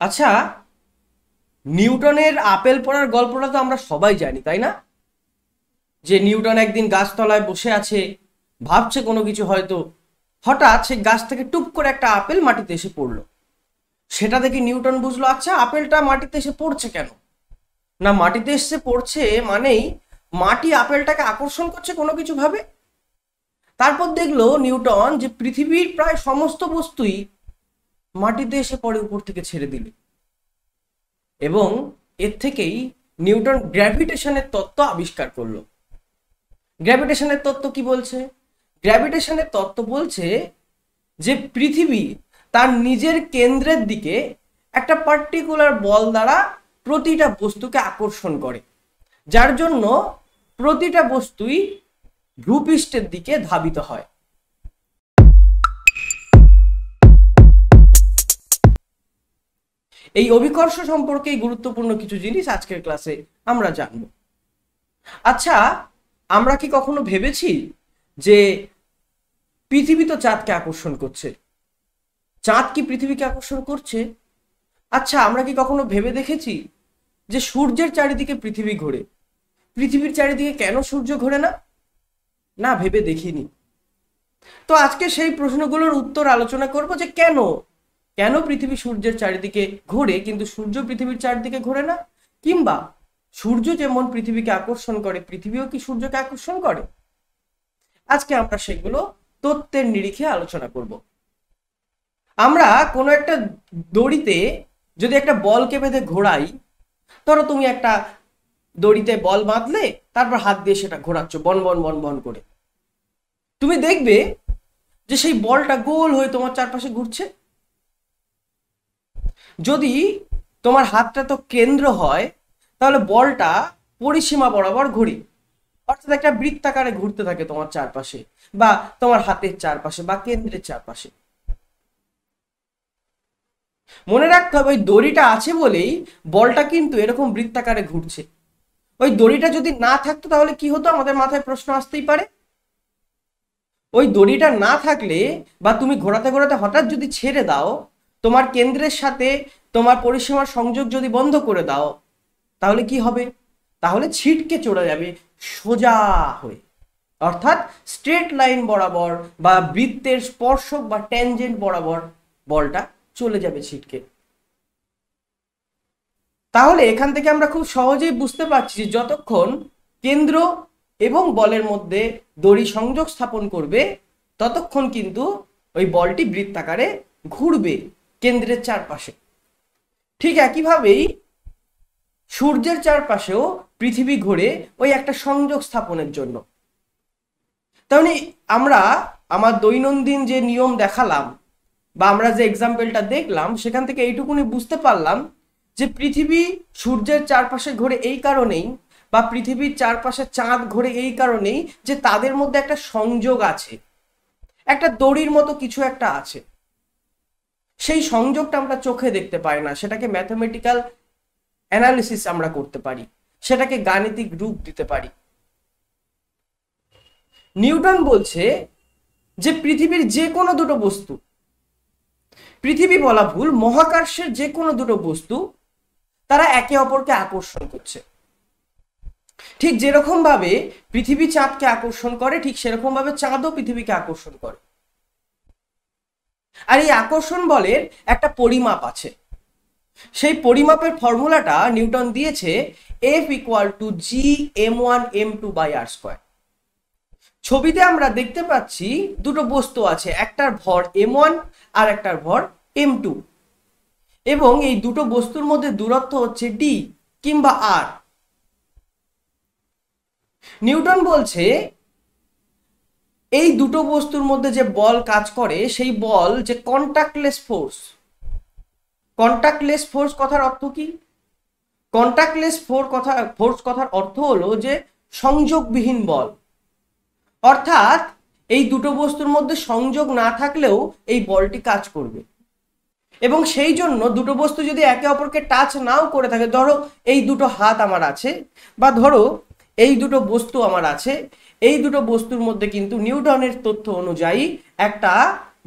আচ্ছা, নিউটনের আপেল পড়ার গল্পটা তো আমরা সবাই জানি, তাই না? যে নিউটন একদিন গাছতলায় বসে আছে, ভাবছে কোনো কিছু, হয়তো হঠাৎ সেই গাছ থেকে টুপ করে একটা আপেল মাটিতে এসে পড়লো। সেটা দেখে নিউটন বুঝলো, আচ্ছা আপেলটা মাটিতে এসে পড়ছে কেন? না, মাটিতে এসে পড়ছে মানেই মাটি আপেলটাকে আকর্ষণ করছে কোনো কিছু ভাবে। তারপর দেখলো নিউটন যে পৃথিবীর প্রায় সমস্ত বস্তুই মাটিতে এসে পড়ে উপর থেকে ছেড়ে দিলে, এবং এর থেকেই নিউটন গ্র্যাভিটেশনের তত্ত্ব আবিষ্কার করলো। গ্র্যাভিটেশনের তত্ত্ব কি বলছে? গ্র্যাভিটেশনের তত্ত্ব বলছে যে পৃথিবী তার নিজের কেন্দ্রের দিকে একটা পার্টিকুলার বল দ্বারা প্রতিটা বস্তুকে আকর্ষণ করে, যার জন্য প্রতিটা বস্তুই ভূপৃষ্ঠের দিকে ধাবিত হয়। এই অভিকর্ষ সম্পর্কে গুরুত্বপূর্ণ কিছু জিনিস আজকের ক্লাসে আমরা জানব। আচ্ছা, আমরা কি কখনো ভেবেছি যে পৃথিবী তো চাঁদকে আকর্ষণ করছে, চাঁদ কি পৃথিবীকে আকর্ষণ করছে? আচ্ছা, আমরা কি কখনো ভেবে দেখেছি যে সূর্যের চারিদিকে পৃথিবী ঘোরে, পৃথিবীর চারিদিকে কেন সূর্য ঘোরে না? না, ভেবে দেখিনি। তো আজকে সেই প্রশ্নগুলোর উত্তর আলোচনা করব যে কেন কেন পৃথিবী সূর্যের চারিদিকে ঘোরে কিন্তু সূর্য পৃথিবীর চারিদিকে ঘোরে না, কিংবা সূর্য যেমন পৃথিবীকে আকর্ষণ করে পৃথিবীও কি সূর্যকে আকর্ষণ করে। আজকে আমরা সেগুলো তত্ত্বের নিরিখে আলোচনা করব। আমরা কোনো একটা দড়িতে যদি একটা বলকে বেঁধে ঘোরাই, ধরো তুমি একটা দড়িতে বল বাঁধলে, তারপর হাত দিয়ে সেটা ঘোরাচ্ছ বন বন বন বন করে, তুমি দেখবে যে সেই বলটা গোল হয়ে তোমার চারপাশে ঘুরছে। যদি তোমার হাতটা তো কেন্দ্র হয়, তাহলে বলটা পরিসীমা বরাবর ঘুরি, অর্থাৎ একটা বৃত্তাকারে ঘুরতে থাকে তোমার চারপাশে, বা তোমার হাতের চারপাশে, বা কেন্দ্রের চারপাশে। মনে রাখতে হবে, ওই দড়িটা আছে বলেই বলটা কিন্তু এরকম বৃত্তাকারে ঘুরছে। ওই দড়িটা যদি না থাকতো তাহলে কি হতো, আমাদের মাথায় প্রশ্ন আসতেই পারে। ওই দড়িটা না থাকলে, বা তুমি ঘোরাতে ঘোরাতে হঠাৎ যদি ছেড়ে দাও, তোমার কেন্দ্রের সাথে তোমার পরিসীমার সংযোগ যদি বন্ধ করে দাও, তাহলে কি হবে? তাহলে ছিটকে চলে যাবে সোজা হয়ে, অর্থাৎ স্ট্রেট লাইন বরাবর বা বৃত্তের স্পর্শক বা ট্যানজেন্ট বরাবর বলটা চলে যাবে ছিটকে। তাহলে এখান থেকে আমরা খুব সহজেই বুঝতে পারছি যে যতক্ষণ কেন্দ্র এবং বলের মধ্যে দড়ি সংযোগ স্থাপন করবে, ততক্ষণ কিন্তু ওই বলটি বৃত্তাকারে ঘুরবে কেন্দ্রের চারপাশে। ঠিক একইভাবেই সূর্যের চারপাশেও পৃথিবী ঘোরে ওই একটা সংযোগ স্থাপনের জন্য। তাহলে আমরা আমার দৈনন্দিন যে নিয়ম দেখালাম, বা আমরা যে এক্সাম্পলটা দেখলাম, সেখান থেকে এইটুকুনি বুঝতে পারলাম যে পৃথিবী সূর্যের চারপাশে ঘোরে এই কারণেই, বা পৃথিবীর চারপাশে চাঁদ ঘোরে এই কারণেই যে তাদের মধ্যে একটা সংযোগ আছে, একটা দড়ির মতো কিছু একটা আছে। সেই সংযোগটা আমরা চোখে দেখতে পাই না, সেটাকে ম্যাথমেটিক্যাল অ্যানালিসিস আমরা করতে পারি, সেটাকে গাণিতিক রূপ দিতে পারি। নিউটন বলছে যে পৃথিবীর যে কোনো দুটো বস্তু, পৃথিবী বলা ভুল, মহাকাশের যে কোনো দুটো বস্তু, তারা একে অপরকে আকর্ষণ করছে। ঠিক যেরকম ভাবে পৃথিবী চাঁদকে আকর্ষণ করে, ঠিক সেরকম ভাবে চাঁদও পৃথিবীকে আকর্ষণ করে। আর এই আকর্ষণ বলের একটা পরিমাপ আছে। সেই পরিমাপের ফর্মুলাটা নিউটন দিয়েছে, F = G m1m2/r²। ছবিতে আমরা দেখতে পাচ্ছি দুটো বস্তু আছে, একটার ভর m1 আর একটার ভর m2, এবং এই দুটো বস্তুর মধ্যে দূরত্ব হচ্ছে d কিংবা r। নিউটন বলছে এই দুটো বস্তুর মধ্যে যে বল কাজ করে, সেই বল যে কন্টাক্টলেস ফোর্স। কন্টাক্টলেস ফোর্স কথার অর্থ কি? কন্টাক্টলেস ফোর্স কথার অর্থ হলো যে সংযোগবিহীন বল, অর্থাৎ এই দুটো বস্তুর মধ্যে সংযোগ না থাকলেও এই বলটি কাজ করবে। এবং সেই জন্য দুটো বস্তু যদি একে অপরকে টাচ নাও করে থাকে, ধরো এই দুটো হাত আমার আছে, বা ধরো এই দুটো বস্তু আমার আছে, এই দুটো বস্তুর মধ্যে কিন্তু নিউটনের তথ্য অনুযায়ী একটা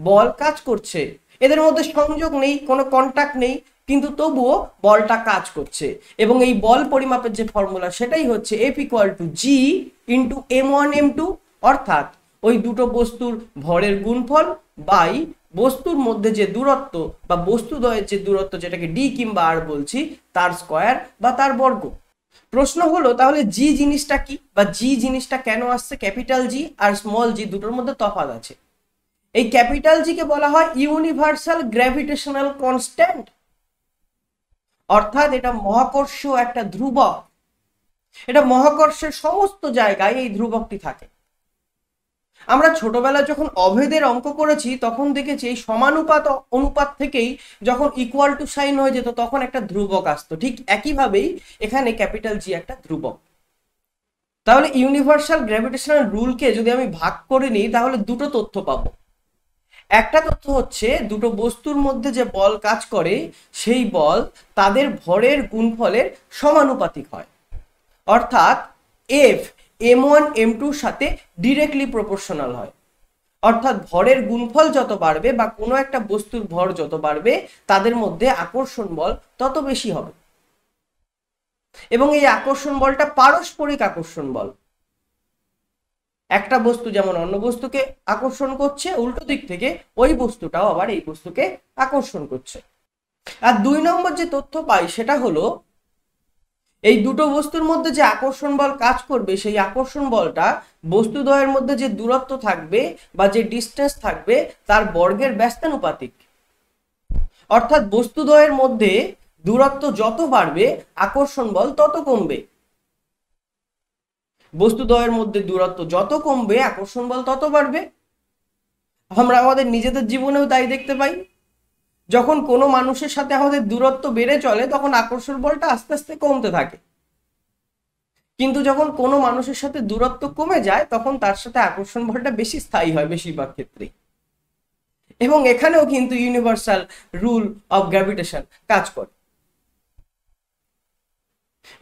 বল কাজ করছে, এদের মধ্যে সংযোগ নেই, কোনো কন্টাক্ট নেই, কিন্তু তবুও বলটা কাজ করছে। এবং এই বল পরিমাপের যে ফর্মুলা সেটাই হচ্ছে F = G × m1 m2, অর্থাৎ ওই দুটো বস্তুর ভরের গুণফল বাই বস্তুর মধ্যে যে দূরত্ব বা বস্তুদ্বয়ের যে দূরত্ব, যেটাকে ডি কিংবা আর বলছি, তার স্কয়ার বা তার বর্গ। প্রশ্ন হলো তাহলে জি জিনিসটা কি, বা জি জিনিসটা কেন আসছে? ক্যাপিটাল জি আর স্মল জি দুটোর মধ্যে তফাৎ আছে। এই ক্যাপিটাল জি কে বলা হয় ইউনিভার্সাল গ্র্যাভিটেশনাল কনস্ট্যান্ট, অর্থাৎ এটা মহাকর্ষ একটা ধ্রুবক। এটা মহাকর্ষের সমস্ত জায়গায় এই ধ্রুবকটি থাকে। আমরা ছোটবেলায় যখন অভেদের অঙ্ক করেছি তখন দেখেছি এই সমানুপাত অনুপাত থেকেই যখন ইকুয়াল টু সাইন হয়ে যেত তখন একটা ধ্রুবক আসতো। ঠিক একইভাবেই এখানে ক্যাপিটাল জি একটা ধ্রুবক। তাহলে ইউনিভার্সাল গ্র্যাভিটেশনাল রুলকে যদি আমি ভাগ করে নিই তাহলে দুটো তথ্য পাবো। একটা তথ্য হচ্ছে দুটো বস্তুর মধ্যে যে বল কাজ করে সেই বল তাদের ভরের গুণফলের সমানুপাতিক হয়, অর্থাৎ এফ m1 m2 সাথে ডিরেক্টলি প্রপোর্শনাল হয়। অর্থাৎ ভরের গুণফল যত বাড়বে বা কোনো একটা বস্তুর ভর যত বাড়বে তাদের মধ্যে আকর্ষণ বল তত বেশি হবে। এবং এই আকর্ষণ বলটা পারস্পরিক আকর্ষণ বল। একটা বস্তু যেমন অন্য বস্তুকে আকর্ষণ করছে, উল্টো দিক থেকে ওই বস্তুটাও আবার এই বস্তুকে আকর্ষণ করছে। আর 2 নম্বর যে তথ্য পাই সেটা হলো এই দুটো বস্তুর মধ্যে যে আকর্ষণ বল কাজ করবে সেই আকর্ষণ বলটা বস্তুদ্বয়ের মধ্যে যে দূরত্ব থাকবে বা যে ডিস্টেন্স থাকবে তার বর্গের ব্যস্তানুপাতিক। অর্থাৎ বস্তুদ্বয়ের মধ্যে দূরত্ব যত বাড়বে আকর্ষণ বল তত কমবে। বস্তুদ্বয়ের মধ্যে দূরত্ব যত কমবে আকর্ষণ বল তত বাড়বে। আমরা আমাদের নিজেদের জীবনেও তাই দেখতে পাই। যখন কোনো মানুষের সাথে আমাদের দূরত্ব বেড়ে চলে তখন আকর্ষণ বলটা আস্তে আস্তে কমতে থাকে, কিন্তু যখন কোনো মানুষের সাথে দূরত্ব কমে যায় তখন তার সাথে আকর্ষণ বলটা বেশি স্থায়ী হয় বেশিরভাগ ক্ষেত্রে। এবং এখানেও কিন্তু ইউনিভার্সাল রুল অফ গ্র্যাভিটেশন কাজ করে।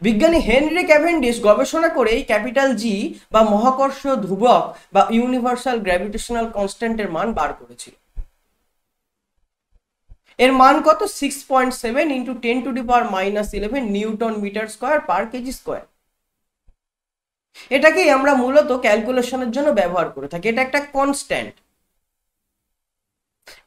বিজ্ঞানী হেনরি ক্যাভেন্ডিশ গবেষণা করে এই ক্যাপিটাল জি বা মহাকর্ষীয় ধ্রুবক বা ইউনিভার্সাল গ্র্যাভিটেশনাল কনস্ট্যান্টের মান বার করেছিল। এর মান কত? 6.7 × 10⁻⁻11 newton meter square per kg square. এটাকেই আমরা মূলত ক্যালকুলেশনের জন্য ব্যবহার করে থাকি। এটা একটা কনস্ট্যান্ট।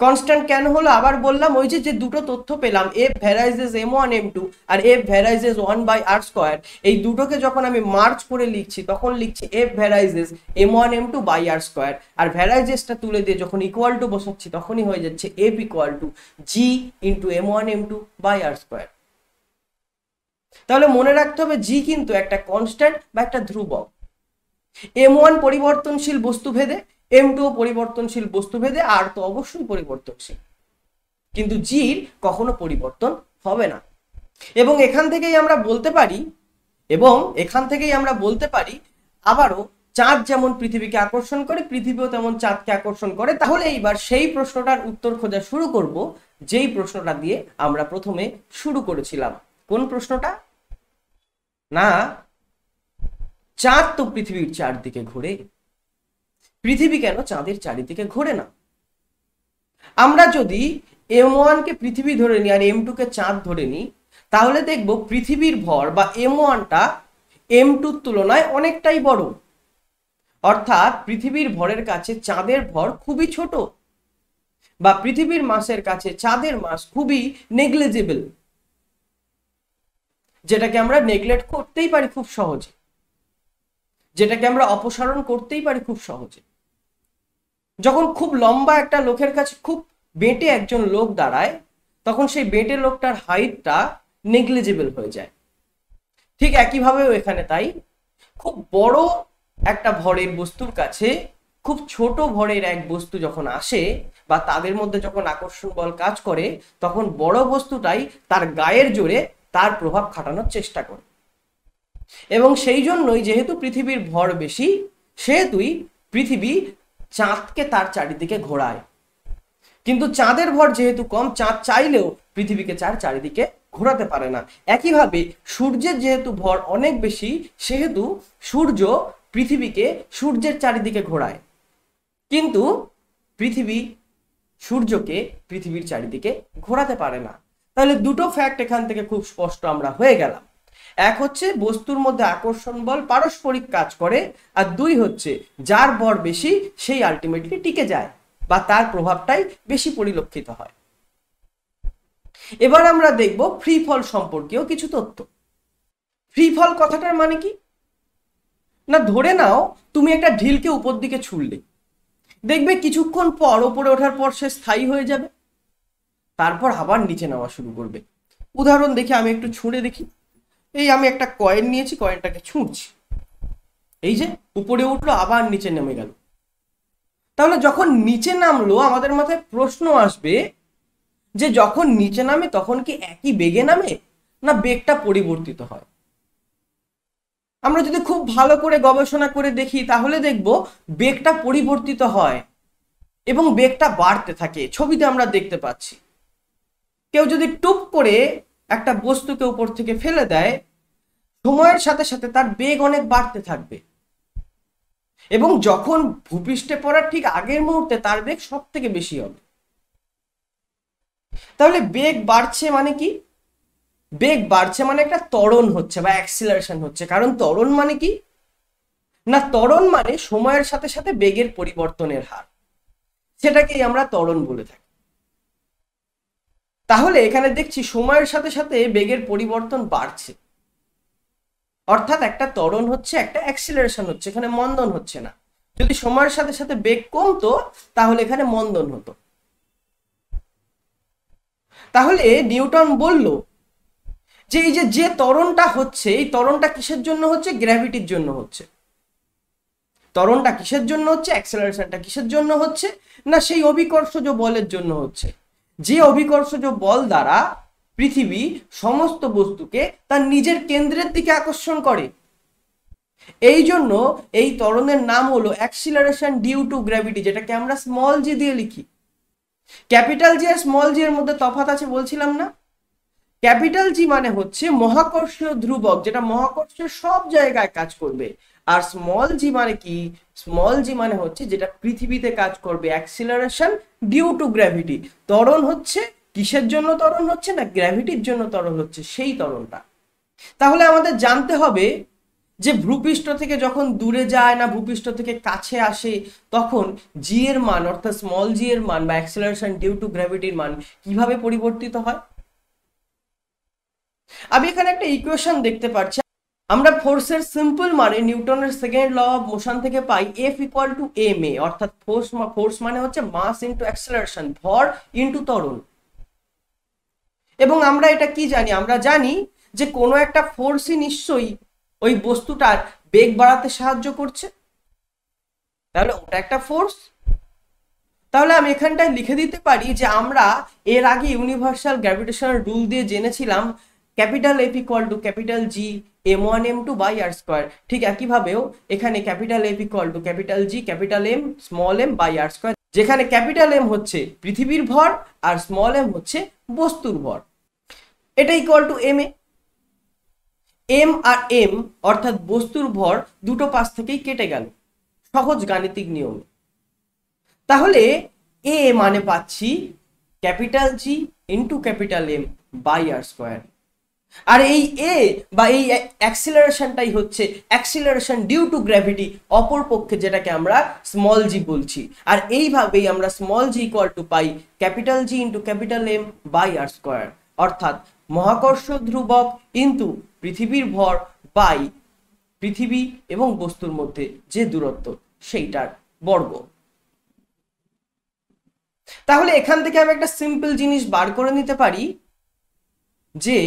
কনস্ট্যান্ট কেন হলো আবার বললাম, ওই যে দুটো তথ্য পেলাম এফ ভ্যারাইজেস m1 m2 আর এফ ভ্যারাইজেস 1/r², এই দুটোকে যখন আমি মার্জ করে লিখছি তখন লিখছি এফ ভ্যারাইজেস m1 m2/r², আর ভ্যারাইজেসটা তুলে দিয়ে যখন ইকুয়াল টু বসাচ্ছি তখনই হয়ে যাচ্ছে এফ = g × m1 m2/r²। তাহলে মনে রাখতে হবে জি কিন্তু একটা কনস্ট্যান্ট বা একটা ধ্রুবক। m1 পরিবর্তনশীল বস্তুভেদে, m2 পরিবর্তনশীল বস্তুভেদে, আর তো অবশ্যই পরিবর্তনশীল, কিন্তু জির কখনো পরিবর্তন হবে না। এবং এখান থেকেই আমরা বলতে পারি আবারও চাঁদ যেমন পৃথিবীকে আকর্ষণ করে পৃথিবীও তেমন চাঁদকে আকর্ষণ করে। তাহলে এইবার সেই প্রশ্নটার উত্তর খোঁজা শুরু করব যেই প্রশ্নটা দিয়ে আমরা প্রথমে শুরু করেছিলাম। কোন প্রশ্নটা? না, চাঁদ তো পৃথিবীর চারদিকে ঘোরে, পৃথিবী কেন চাঁদের চারিদিকে ঘোরে না? আমরা যদি m1 কে পৃথিবী ধরে নিই আর m2 কে চাঁদ ধরে নিই তাহলে দেখব পৃথিবীর ভর বা m1টা m2-র তুলনায় অনেকটাই বড়। অর্থাৎ পৃথিবীর ভরের কাছে চাঁদের ভর খুবই ছোট, বা পৃথিবীর মাসের কাছে চাঁদের মাস খুবই নেগলিজেবল, যেটাকে আমরা নেগলেক্ট করতেই পারি খুব সহজে, যেটাকে আমরা অপসারণ করতেই পারি খুব সহজে। যখন খুব লম্বা একটা লোকের কাছে খুব বেঁটে একজন লোক দাঁড়ায় তখন সেই বেঁটে লোকটার হাইটটা নেগলিজেবল হয়ে যায়। ঠিক একইভাবেও এখানে তাই, খুব বড় একটা ভরের বস্তুর কাছে খুব ছোট ভরের এক বস্তু যখন আসে বা তাদের মধ্যে যখন আকর্ষণ বল কাজ করে তখন বড় বস্তুটাই তার গায়ের জোরে তার প্রভাব খাটানোর চেষ্টা করে। এবং সেই জন্যই যেহেতু পৃথিবীর ভর বেশি সেহেতুই পৃথিবী চাঁদকে তার চারিদিকে ঘোরায়। কিন্তু চাঁদের ভর যেহেতু কম, চাঁদ চাইলেও পৃথিবীকে চারিদিকে ঘোরাতে পারে না। একইভাবে সূর্যের যেহেতু ভর অনেক বেশি সেহেতু সূর্য পৃথিবীকে সূর্যের চারিদিকে ঘোরায়, কিন্তু পৃথিবী সূর্যকে পৃথিবীর চারিদিকে ঘোরাতে পারে না। তাহলে দুটো ফ্যাক্ট এখান থেকে খুব স্পষ্ট আমরা হয়ে গেলাম। এক হচ্ছে বস্তুর মধ্যে আকর্ষণ বল পারস্পরিক কাজ করে, আর দুই হচ্ছে যার ভর বেশি সেই আলটিমেটলি টিকে যায় বা তার প্রভাবটাই বেশি পরিলক্ষিত হয়। এবার আমরা দেখব ফ্রি ফল সম্পর্কেও কিছু তথ্য। ফ্রি ফল কথাটার মানে কি না, ধরে নাও তুমি একটা ঢিলকে উপর দিকে ছুড়লে, দেখবে কিছুক্ষণ পর ওপরে ওঠার পর সে স্থায়ী হয়ে যাবে, তারপর আবার নিচে নামা শুরু করবে। উদাহরণ দেখি, আমি একটু ছুঁড়ে দেখি। এই আমি একটা কয়েন নিয়েছি, কয়েনটাকে ছুঁড়ছি, এই যে উপরে উঠলো আবার নিচে নেমে গেল। তাহলে যখন নিচে নামলো আমাদের মাথায় প্রশ্ন আসবে যে যখন নিচে নামে তখন কি একই বেগে নামে না বেগটা পরিবর্তিত হয়? আমরা যদি খুব ভালো করে গবেষণা করে দেখি তাহলে দেখব বেগটা পরিবর্তিত হয় এবং বেগটা বাড়তে থাকে। ছবিতে আমরা দেখতে পাচ্ছি, কেউ যদি টুপ করে একটা বস্তুকে উপর থেকে ফেলে দেয়, সময়ের সাথে সাথে তার বেগ অনেক বাড়তে থাকবে এবং যখন ভূপৃষ্ঠে পড়ার ঠিক আগের মুহূর্তে তার বেগ সব থেকে বেশি হবে। তাহলে বেগ বাড়ছে মানে কি? বেগ বাড়ছে মানে একটা ত্বরণ হচ্ছে বা অ্যাক্সিলারেশন হচ্ছে। কারণ ত্বরণ মানে কি না, ত্বরণ মানে সময়ের সাথে সাথে বেগের পরিবর্তনের হার, সেটাকেই আমরা ত্বরণ বলে থাকি। তাহলে এখানে দেখছি সময়ের সাথে সাথে বেগের পরিবর্তন বাড়ছে, অর্থাৎ একটা ত্বরণ হচ্ছে, একটা অ্যাক্সিলারেশন হচ্ছে, এখানে মন্দন হচ্ছে না। যদি সময়ের সাথে সাথে বেগ কমতো তাহলে এখানে মন্দন হতো। তাহলে নিউটন বলল যে এই যে ত্বরণটা হচ্ছে, এই ত্বরণটা কিসের জন্য হচ্ছে? গ্র্যাভিটির জন্য হচ্ছে। ত্বরণটা কিসের জন্য হচ্ছে? অ্যাক্সেলারেশনটা কিসের জন্য হচ্ছে না সেই অভিকর্ষজ বলের জন্য হচ্ছে, যে অভিকর্ষজ বল দ্বারা পৃথিবী সমস্ত বস্তুকে তার নিজের কেন্দ্রের দিকে আকর্ষণ করে। এই জন্য এই ত্বরণের নাম হলো অ্যাক্সিলারেশন ডিউ টু গ্র্যাভিটি, যেটাকে আমরা স্মল জি দিয়ে লিখি। ক্যাপিটাল জি আর স্মল জি এর মধ্যে তফাৎ আছে বলছিলাম না? ক্যাপিটাল জি মানে হচ্ছে মহাকর্ষীয় ধ্রুবক, যেটা মহাকর্ষের সব জায়গায় কাজ করবে। আর স্মল জি মানে কি? স্মল জি মানে হচ্ছে যেটা পৃথিবীতে কাজ করবে, অ্যাক্সিলারেশন ডিউ টু গ্র্যাভিটি। ত্বরণ হচ্ছে কিসের জন্য ত্বরণ হচ্ছে না গ্র্যাভিটির জন্য ত্বরণ হচ্ছে, সেই ত্বরণটা। তাহলে আমাদের জানতে হবে যে ভূপৃষ্ঠ থেকে যখন দূরে যায় না ভূপৃষ্ঠ থেকে কাছে আসে তখন জি এর মান অর্থাৎ স্মল জি এর মান বা অ্যাক্সিলারেশন ডিউ টু গ্র্যাভিটির মান কিভাবে পরিবর্তিত হয়। আমি এখানে একটা ইকুয়েশন দেখতে পাচ্ছি। আমরা ফোর্সের সিম্পল মানে নিউটনের সেকেন্ড ল অফ মোশন থেকে পাই F ইকুয়াল টু ma, অর্থাৎ ফোর্স মানে হচ্ছে মাস ইনটু অ্যাক্সেলারেশন, ভর ইনটু ত্বরণ। এবং আমরা এটা কি জানি? আমরা জানি যে কোনো একটা ফোর্সই নিশ্চয়ই ওই বস্তুটার বেগ বাড়াতে সাহায্য করছে, তাহলে ওটা একটা ফোর্স। তাহলে আমি এখানটায় লিখে দিতে পারি যে আমরা এর আগে ইউনিভার্সাল গ্র্যাভিটেশনাল রুল দিয়ে জেনেছিলাম capital F equal to capital G m1 m2 by r square. ঠিক একইভাবেও এখানে capital F equal to capital G capital M small m by r square, যেখানে ক্যাপিটাল M হচ্ছে পৃথিবীর ভর আর স্মল m হচ্ছে বস্তুর ভর। এটা ইকুয়াল টু ma। m আর m অর্থাৎ বস্তুর ভর দুটো পাশ থেকেই কেটে গেল সহজ গাণিতিক নিয়মে। তাহলে a মানে পাচ্ছি capital G into capital M by r square. আর এই a বা এই অ্যাক্সিলারেশনটাই হচ্ছে অ্যাক্সিলারেশন ডিউ টু গ্র্যাভিটি, অপর পক্ষে যেটাকে আমরা স্মল জি বলছি। আর এইভাবেই আমরা স্মল জি ইকুয়াল টু পাই capital G into capital M by r square, অর্থাৎ মহাকর্ষ ধ্রুবক ইন্টু পৃথিবীর ভর বাই পৃথিবী এবং বস্তুর মধ্যে যে দূরত্ব সেইটার বর্গ। তাহলে এখান থেকে আমি একটা সিম্পল জিনিস বার করে নিতে পারি যে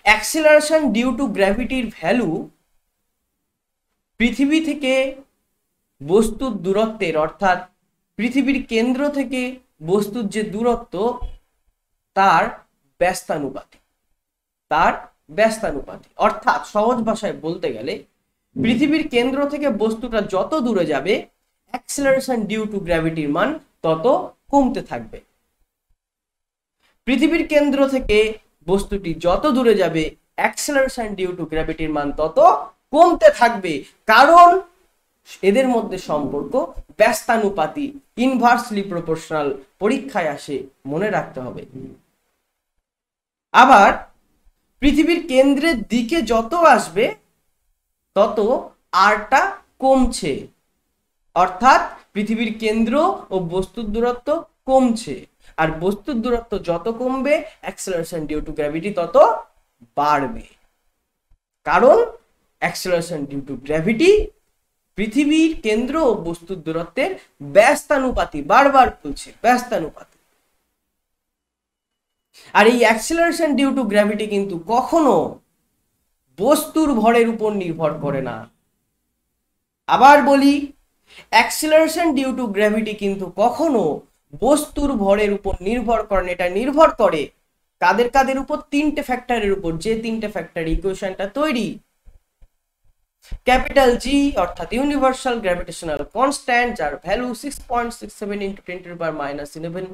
অ্যাক্সিলারেশন ডিউ টু গ্র্যাভিটির ভ্যালু পৃথিবী থেকে বস্তুর দূরত্বের, অর্থাৎ পৃথিবীর কেন্দ্র থেকে বস্তুর যে দূরত্ব তার ব্যস্তানুপাতিক। অর্থাৎ সহজ ভাষায় বলতে গেলে পৃথিবীর কেন্দ্র থেকে বস্তুটা যত দূরে যাবে অ্যাক্সিলারেশন ডিউ টু গ্র্যাভিটির মান তত কমতে থাকবে। পৃথিবীর কেন্দ্র থেকে বস্তুটি যত দূরে যাবে অ্যাক্সেলারেশন ডিউ টু গ্র্যাভিটির মান তত কমতে থাকবে, কারণ এদের মধ্যে সম্পর্ক ব্যস্তানুপাতি, ইনভার্সলি প্রপোর্শনাল। পরীক্ষায় আসে, মনে রাখতে হবে। আবার পৃথিবীর কেন্দ্রের দিকে যত আসবে তত আরটা কমছে, অর্থাৎ পৃথিবীর কেন্দ্র ও বস্তুর দূরত্ব কমছে। আর বস্তুর দূরত্ব যত কমবে অ্যাক্সেলারেশন ডিউ টু গ্র্যাভিটি তত বাড়বে, কারণ অ্যাক্সেলারেশন ডিউ টু গ্র্যাভিটি পৃথিবীর কেন্দ্র ও বস্তুর দূরত্বের ব্যস্তানুপাতি, বারবার বলছে ব্যস্তানুপাতি। আর এই অ্যাক্সেলারেশন ডিউ টু গ্র্যাভিটি কিন্তু কখনো বস্তুর ভরের উপর নির্ভর করে না। আবার বলি, অ্যাক্সেলারেশন ডিউ টু গ্র্যাভিটি কিন্তু কখনো বস্তুর ভরের উপর নির্ভর করে না। এটা নির্ভর করে কাদের কাদের উপর? তিনটে ফ্যাক্টরের উপর, যে তিনটে ফ্যাক্টর ইকুয়েশনটা তৈরি। ক্যাপিটাল জি অর্থাৎ ইউনিভার্সাল গ্র্যাভিটেশনাল কনস্ট্যান্ট, যার ভ্যালু 6.67 × 10⁻11।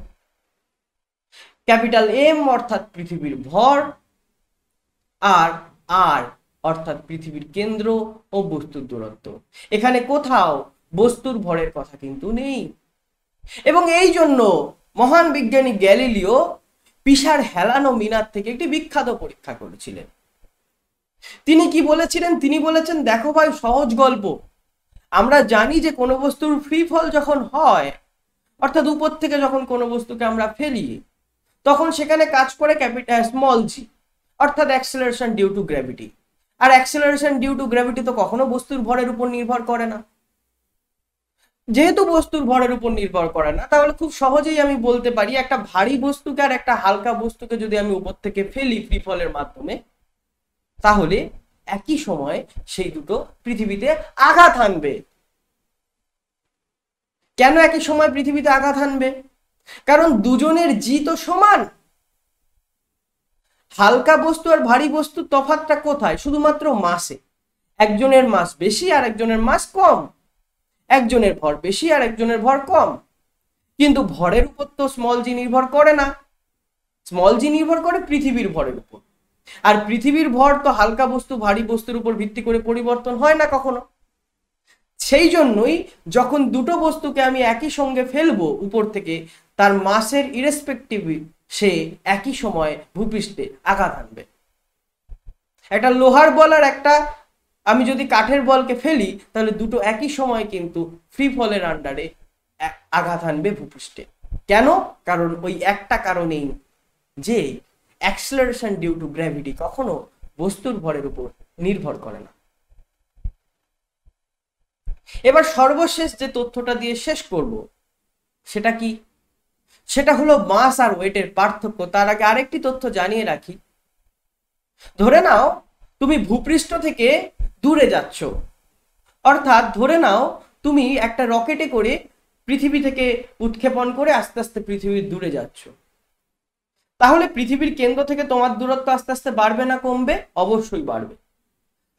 ক্যাপিটাল এম অর্থাৎ পৃথিবীর ভর, আর আর অর্থাৎ পৃথিবীর কেন্দ্র ও বস্তুর দূরত্ব। এখানে কোথাও বস্তুর ভরের কথা কিন্তু নেই। এবং এই জন্য মহান বিজ্ঞানী গ্যালিলিও পিসার হেলানো মিনার থেকে একটি বিখ্যাত পরীক্ষা করেছিলেন। তিনি কি বলেছিলেন? তিনি বলেছেন, দেখো ভাই, সহজ গল্প। আমরা জানি যে কোনো বস্তুর ফ্রি ফল যখন হয়, অর্থাৎ উপর থেকে যখন কোনো বস্তুকে আমরা ফেলি, তখন সেখানে কাজ করে ক্যাপিটাল স্মল জি, অর্থাৎ অ্যাক্সেলারেশন ডিউ টু গ্র্যাভিটি। আর অ্যাক্সেলারেশন ডিউ টু গ্র্যাভিটি তো কখনো বস্তুর ভরের উপর নির্ভর করে না। যেহেতু বস্তুর ভরের উপর নির্ভর করে না, তাহলে খুব সহজেই আমি বলতে পারি একটা ভারী বস্তুকে আর একটা হালকা বস্তুকে যদি আমি উপর থেকে ফেলি ফ্রি ফলের মাধ্যমে, তাহলে একই সময় সেই দুটো পৃথিবীতে আঘাত হানবে। কেন একই সময় পৃথিবীতে আঘাত হানবে? কারণ দুজনের জি তো সমান। হালকা বস্তু আর ভারী বস্তুর তফাৎটা কোথায়? শুধুমাত্র মাসে। একজনের মাস বেশি আর একজনের মাস কম, একজনের ভর বেশি আর একজনের ভর কম। কিন্তু ভরের উপর তো স্মল জি নির্ভর করে না, স্মল জি নির্ভর করে পৃথিবীর ভরের উপর। আর পৃথিবীর ভর তো হালকা বস্তু ভারী বস্তুর উপর ভিত্তি করে পরিবর্তন হয় না কখনো। সেই জন্যই যখন দুটো বস্তুকে আমি একই সঙ্গে ফেলবো উপর থেকে, তার মাসের ইরেসপেক্টিভ সে একই সময় ভূপৃষ্ঠে আঘাত আনবে। একটা লোহার বল আর একটা আমি যদি কাঠের বলকে ফেলি, তাহলে দুটো একই সময় কিন্তু ফ্রি ফলের আন্ডারে আঘাত আনবে ভূপৃষ্ঠে। কেন? কারণ ওই একটা কারণেই যে অ্যাক্সেলারেশন ডিউ টু গ্র্যাভিটি কখনো বস্তুর ভরের উপর নির্ভর করে না। এবার সর্বশেষ যে তথ্যটা দিয়ে শেষ করব সেটা কি? সেটা হলো মাস আর ওয়েটের পার্থক্য। তার আগে আরেকটি তথ্য জানিয়ে রাখি। ধরে নাও তুমি ভূপৃষ্ঠ থেকে দূরে যাচ্ছ, অর্থাৎ ধরে নাও তুমি একটা রকেটে করে পৃথিবী থেকে উৎক্ষেপণ করে আস্তে আস্তে পৃথিবীর দূরে যাচ্ছ। তাহলে পৃথিবীর কেন্দ্র থেকে তোমার দূরত্ব আস্তে আস্তে বাড়বে না কমবে? অবশ্যই বাড়বে।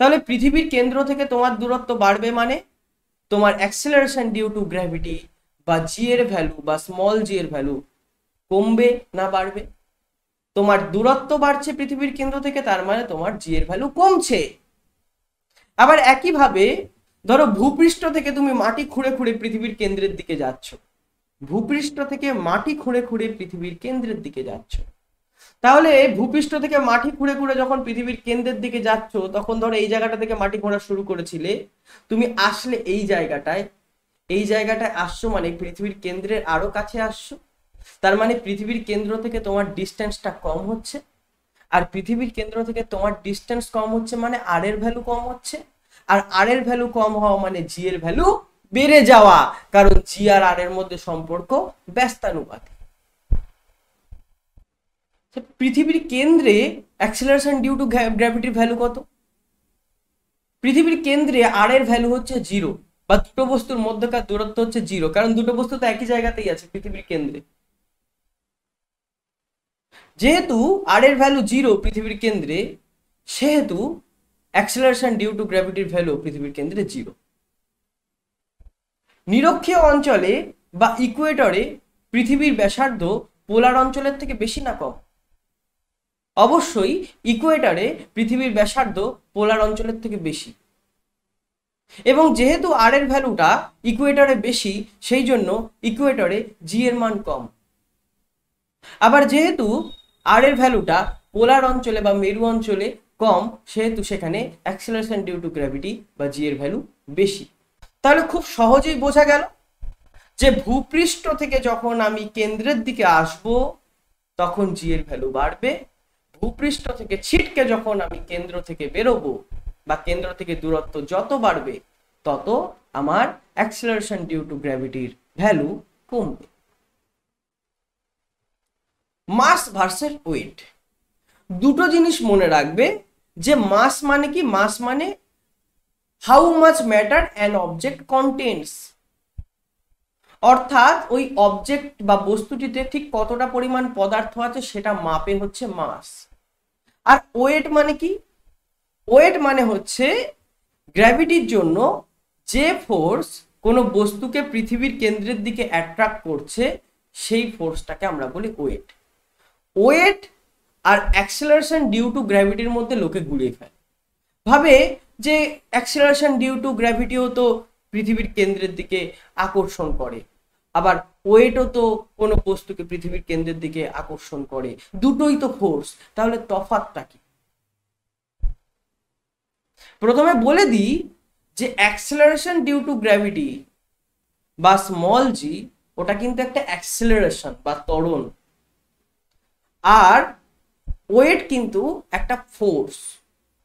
তাহলে পৃথিবীর কেন্দ্র থেকে তোমার দূরত্ব বাড়বে মানে তোমার অ্যাক্সেলারেশন ডিউ টু গ্র্যাভিটি বা জি এর ভ্যালু বা স্মল জি এর ভ্যালু কমবে না বাড়বে? তোমার দূরত্ব বাড়ছে পৃথিবীর কেন্দ্র থেকে, তার মানে তোমার জি এর ভ্যালু কমছে। আবার একইভাবে ধরো ভূপৃষ্ঠ থেকে তুমি মাটি খুঁড়ে খুঁড়ে পৃথিবীর কেন্দ্রের দিকে যাচ্ছ, ভূপৃষ্ঠ থেকে মাটি খুঁড়ে খুঁড়ে পৃথিবীর কেন্দ্রের দিকে যাচ্ছ। তাহলে ভূপৃষ্ঠ থেকে মাটি খুঁড়ে খুঁড়ে যখন পৃথিবীর কেন্দ্রের দিকে যাচ্ছ, তখন ধরো এই জায়গাটা থেকে মাটি খোঁড়া শুরু করেছিলে, তুমি আসলে এই জায়গাটায় আসছো মানে পৃথিবীর কেন্দ্রের আরো কাছে আসছো। তার মানে পৃথিবীর কেন্দ্র থেকে তোমার ডিস্টেন্সটা কম হচ্ছে, আর পৃথিবীর কেন্দ্র থেকে তোমার ডিস্টেন্স কম হচ্ছে মানে আর এর ভ্যালু কম হচ্ছে, আর আর এর ভ্যালু কম হওয়া মানে জি এর ভ্যালু বেড়ে যাওয়া, কারণ জি আর আর এর মধ্যে সম্পর্ক ব্যস্তানুপাতিক। পৃথিবীর কেন্দ্রে অ্যাক্সেলারেশন ডিউ টু গ্র্যাভিটির ভ্যালু কত? পৃথিবীর কেন্দ্রে আর এর ভ্যালু হচ্ছে 0, বা দুটো বস্তুর মধ্যকার দূরত্ব হচ্ছে 0, কারণ দুটো বস্তু তো একই জায়গাতেই আছে পৃথিবীর কেন্দ্রে। যেহেতু আর এর ভ্যালু 0 পৃথিবীর কেন্দ্রে, সেহেতু অ্যাক্সেলারেশন ডিউ টু গ্র্যাভিটির ভ্যালু পৃথিবীর কেন্দ্রে 0। নিরক্ষীয় অঞ্চলে বা ইকুয়েটরে পৃথিবীর ব্যাসার্ধ পোলার অঞ্চলের থেকে বেশি না কম? অবশ্যই ইকুয়েটরে পৃথিবীর ব্যাসার্ধ পোলার অঞ্চলের থেকে বেশি। এবং যেহেতু আর এর ভ্যালুটা ইকুয়েটরে বেশি, সেই জন্য ইকুয়েটরে জি এর মান কম। আবার যেহেতু আর এর ভ্যালুটা পোলার অঞ্চলে বা মেরু অঞ্চলে কম, সেহেতু সেখানে অ্যাক্সেলারেশন ডিউ টু গ্র্যাভিটি বা জি এর ভ্যালু বেশি। তাহলে খুব সহজেই বোঝা গেল যে ভূপৃষ্ঠ থেকে যখন আমি কেন্দ্রের দিকে আসব তখন জি এর ভ্যালু বাড়বে, ভূপৃষ্ঠ থেকে ছিটকে যখন আমি কেন্দ্র থেকে বেরোবো বা কেন্দ্র থেকে দূরত্ব যত বাড়বে তত আমার অ্যাক্সেলারেশন ডিউ টু গ্র্যাভিটির ভ্যালু কমবে। মাস ভার্সেস ওয়েট, দুটো জিনিস মনে রাখবে যে মাস মানে কি, মাস মানে how much matter an object contents, অর্থাৎ ওই অবজেক্ট বা বস্তুটিতে ঠিক কতটা পরিমাণ পদার্থ আছে সেটা মাপে হচ্ছে মাস। আর ওয়েট মানে কি, ওয়েট মানে হচ্ছে গ্র্যাভিটির জন্য যে ফোর্স কোনো বস্তুকে পৃথিবীর কেন্দ্রের দিকে অ্যাট্রাক্ট করছে সেই ফোর্সটাকে আমরা বলি ওয়েট। ওয়েট আর অ্যাক্সেলারেশন ডিউ টু গ্র্যাভিটির মধ্যে লোকে ঘুরিয়ে ফেলে, ভাবে যে অ্যাক্সেলারেশন ডিউ টু গ্র্যাভিটিও তো পৃথিবীর কেন্দ্রের দিকে আকর্ষণ করে, আবার ওয়েটও তো কোনো বস্তুকে পৃথিবীর কেন্দ্রের দিকে আকর্ষণ করে, দুটোই তো ফোর্স, তাহলে তফাৎটা কি? প্রথমে বলে দিই যে অ্যাক্সেলারেশন ডিউ টু গ্র্যাভিটি বা স্মল জি ওটা কিন্তু একটা অ্যাক্সেলারেশন বা ত্বরণ, আর ওয়েট কিন্তু একটা ফোর্স।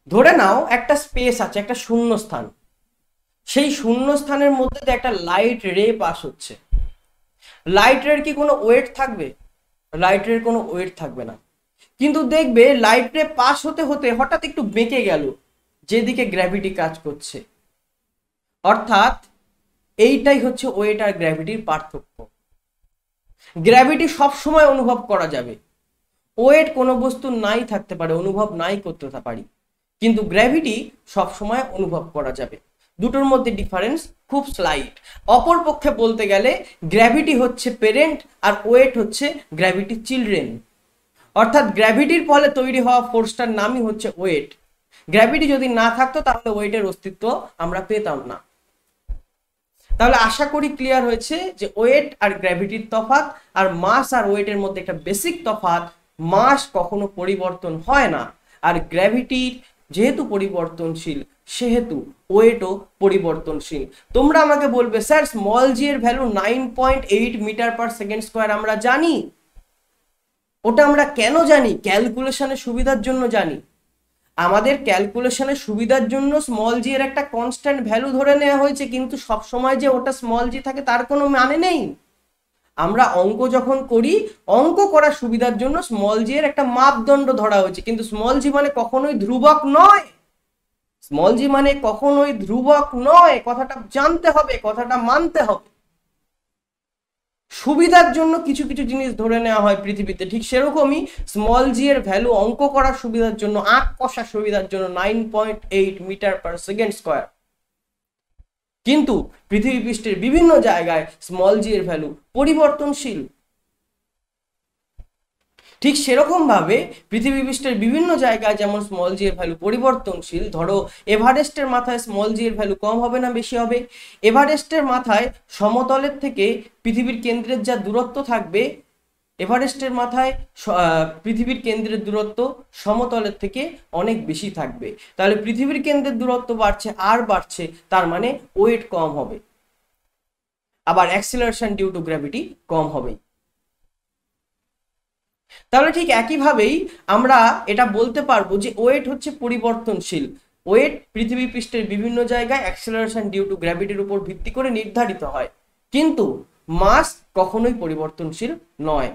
ধরে নাও একটা স্পেস আছে, একটা শূন্য স্থান, সেই শূন্য স্থানের মধ্যে যে একটা লাইট রে পাস হচ্ছে, লাইট রের কি কোনো ওয়েট থাকবে? লাইট রের কোনো ওয়েট থাকবে না, কিন্তু দেখবে লাইট রে পাস হতে হতে হঠাৎ একটু বেঁকে গেল যেদিকে গ্র্যাভিটি কাজ করছে। অর্থাৎ এইটাই হচ্ছে ওয়েট আর গ্র্যাভিটির পার্থক্য। গ্র্যাভিটি সবসময় অনুভব করা যাবে, ওয়েট কোনো বস্তু নাই থাকতে পারে, অনুভব নাই করতে পারি, কিন্তু গ্র্যাভিটি সবসময় অনুভব করা যাবে। দুটোর মধ্যে ডিফারেন্স খুব স্লাইট। অপর পক্ষে বলতে গেলে গ্র্যাভিটি হচ্ছে পেরেন্ট আর ওয়েট হচ্ছে গ্র্যাভিটির চিলড্রেন। অর্থাৎ গ্র্যাভিটির ফলে তৈরি হওয়া ফোর্সটার নামই হচ্ছে ওয়েট। গ্র্যাভিটি যদি না থাকতো তাহলে ওয়েটের অস্তিত্ব আমরা পেতাম না। তাহলে আশা করি ক্লিয়ার হয়েছে যে ওয়েট আর গ্র্যাভিটির তফাৎ, আর মাস আর ওয়েটের মধ্যে একটা বেসিক তফাৎ, মাস কখনো পরিবর্তন হয় না, আর গ্র্যাভিটির যেহেতু পরিবর্তনশীল সেহেতু ওয়েটও পরিবর্তনশীল। তোমরা আমাকে বলবে স্যার স্মল জি এর value 9.8 meter per second square, আমরা জানি। ওটা আমরা কেন জানি? ক্যালকুলেশনের সুবিধার জন্য জানি। আমাদের ক্যালকুলেশনের সুবিধার জন্য স্মল জি এর একটা কনস্ট্যান্ট ভ্যালু ধরে নেওয়া হয়েছে, কিন্তু সব সময় যে ওটা স্মল জি থাকে তার কোনো মানে নেই। আমরা অঙ্ক যখন করি, অঙ্ক করার সুবিধার জন্য স্মল জি এর একটা মাপদণ্ড ধরা হয়েছে, কিন্তু স্মল জি মানে কখনোই ধ্রুবক নয়। স্মল জি মানে কখনোই ধ্রুবক নয়, কথাটা জানতে হবে, কথাটা মানতে হবে। সুবিধার জন্য কিছু কিছু জিনিস ধরে নেওয়া হয় পৃথিবীতে, ঠিক সেরকমই স্মল জি এর ভ্যালু অঙ্ক করার সুবিধার জন্য, আঁক কষার সুবিধার জন্য 9.8 মিটার পার সেকেন্ড স্কোয়ার। কিন্তু পৃথিবী পৃষ্ঠের বিভিন্ন জায়গায় স্মল জি এর ভ্যালু পরিবর্তনশীল। ঠিক সেরকম ভাবে পৃথিবী পৃষ্ঠের বিভিন্ন জায়গায় যেমন স্মল জি এর ভ্যালু পরিবর্তনশীল, ধরো এভারেস্টের মাথায় স্মল জি এর ভ্যালু কম হবে না বেশি হবে? এভারেস্টের মাথায় সমতলের থেকে পৃথিবীর কেন্দ্রের যা দূরত্ব থাকবে, এভারেস্টের মাথায় পৃথিবীর কেন্দ্রের দূরত্ব সমতলের থেকে অনেক বেশি থাকবে। তাহলে পৃথিবীর কেন্দ্রের দূরত্ব বাড়ছে আর বাড়ছে, তার মানে ওয়েট কম হবে, আবার অ্যাক্সিলারেশন ডিউ টু গ্র্যাভিটি কম হবে। তাহলে ঠিক একইভাবেই আমরা এটা বলতে পারবো যে ওয়েট হচ্ছে পরিবর্তনশীল। ওয়েট পৃথিবী পৃষ্ঠের বিভিন্ন জায়গায় অ্যাক্সেলারেশন ডিউ টু গ্র্যাভিটির উপর ভিত্তি করে নির্ধারিত হয়, কিন্তু মাস কখনোই পরিবর্তনশীল নয়।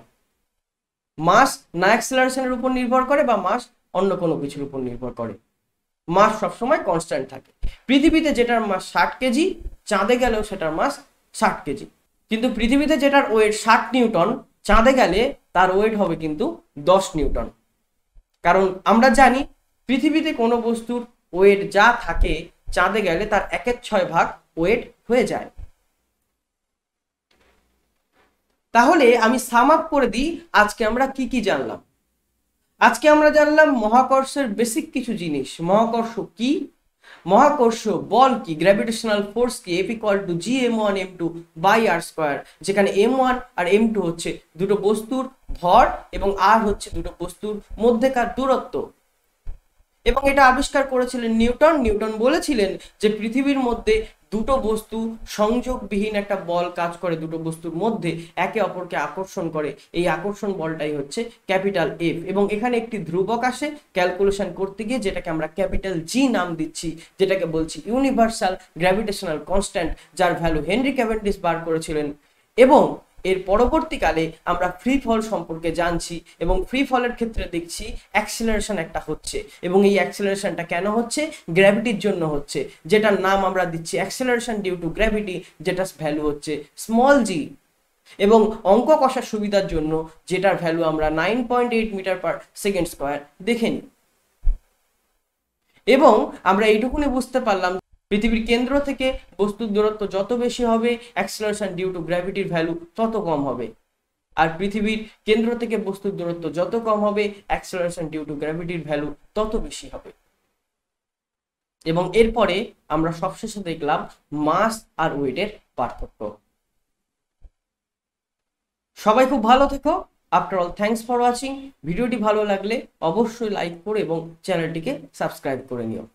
মাস না অ্যাক্সেলারেশনের উপর নির্ভর করে বা মাস অন্য কোনো কিছুর উপর নির্ভর করে, মাস সবসময় কনস্ট্যান্ট থাকে। পৃথিবীতে যেটার মাস 60 কেজি, চাঁদে গেলেও সেটার মাস 60 কেজি, কিন্তু পৃথিবীতে যেটার ওয়েট 60 নিউটন, চাঁদে গেলে তার ওয়েট হবে কিন্তু 10 নিউটন। কারণ আমরা জানি পৃথিবীতে কোনো বস্তুর ওয়েট যা থাকে চাঁদে গেলে তার 1/6 ভাগ ওয়েট হয়ে যায়। তাহলে আমি সাম আপ করে দিই, আজকে আমরা কি কি জানলাম। আজকে আমরা জানলাম মহাকর্ষের বেসিক কিছু জিনিস। মহাকর্ষ কি, মহাকর্ষ বল কি, গ্র্যাভিটেশনাল ফোর্স কি, F = G m1 m2 by r square, যেখানে m1 আর m2 হচ্ছে দুটো বস্তুর ভর এবং আর হচ্ছে দুটো বস্তুর মধ্যেকার দূরত্ব। এবং এটা আবিষ্কার করেছিলেন নিউটন। নিউটন বলেছিলেন যে পৃথিবীর মধ্যে দুটো বস্তু সংযোগবিহীন একটা বল কাজ করে দুটো বস্তুর মধ্যে, একে অপরকে আকর্ষণ করে। এই আকর্ষণ বলটাই হচ্ছে ক্যাপিটাল এফ। এবং এখানে একটি ধ্রুবক আসে ক্যালকুলেশন করতে গিয়ে, যেটাকে আমরা ক্যাপিটাল জি নাম দিচ্ছি, যেটাকে বলছি ইউনিভার্সাল গ্র্যাভিটেশনাল কনস্ট্যান্ট, যার ভ্যালু হেনরি ক্যাভেন্ডিশ বার করেছিলেন। এবং এর পরবর্তীকালে আমরা ফ্রি ফল সম্পর্কে জানছি এবং ফ্রি ফলের ক্ষেত্রে দেখছি অ্যাক্সিলারেশন একটা হচ্ছে। এবং এই অ্যাক্সিলারেশনটা কেন হচ্ছে? গ্র্যাভিটির জন্য হচ্ছে, যেটার নাম আমরা দিচ্ছি অ্যাক্সিলারেশন ডিউ টু গ্র্যাভিটি, যেটার ভ্যালু হচ্ছে স্মল জি। এবং অঙ্ক কষার সুবিধার জন্য যেটার ভ্যালু আমরা 9.8 মিটার পার সেকেন্ড স্কোয়ার দেখে নিই। এবং আমরা এইটুকুনি বুঝতে পারলাম, পৃথিবীর কেন্দ্র থেকে বস্তুর দূরত্ব যত বেশি হবে, অ্যাক্সিলারেশন ডিউ টু গ্র্যাভিটির ভ্যালু তত কম হবে। আর পৃথিবীর কেন্দ্র থেকে বস্তুর দূরত্ব যত কম হবে, অ্যাক্সিলারেশন ডিউ টু গ্র্যাভিটির ভ্যালু তত বেশি হবে। এবং এরপরে আমরা সবশেষে দেখলাম মাস আর ওয়েটের পার্থক্য। সবাই খুব ভালো থেকো। After all, thanks for watching. ভিডিওটি ভালো লাগলে অবশ্যই লাইক করে এবং চ্যানেলটিকে সাবস্ক্রাইব করে নিও।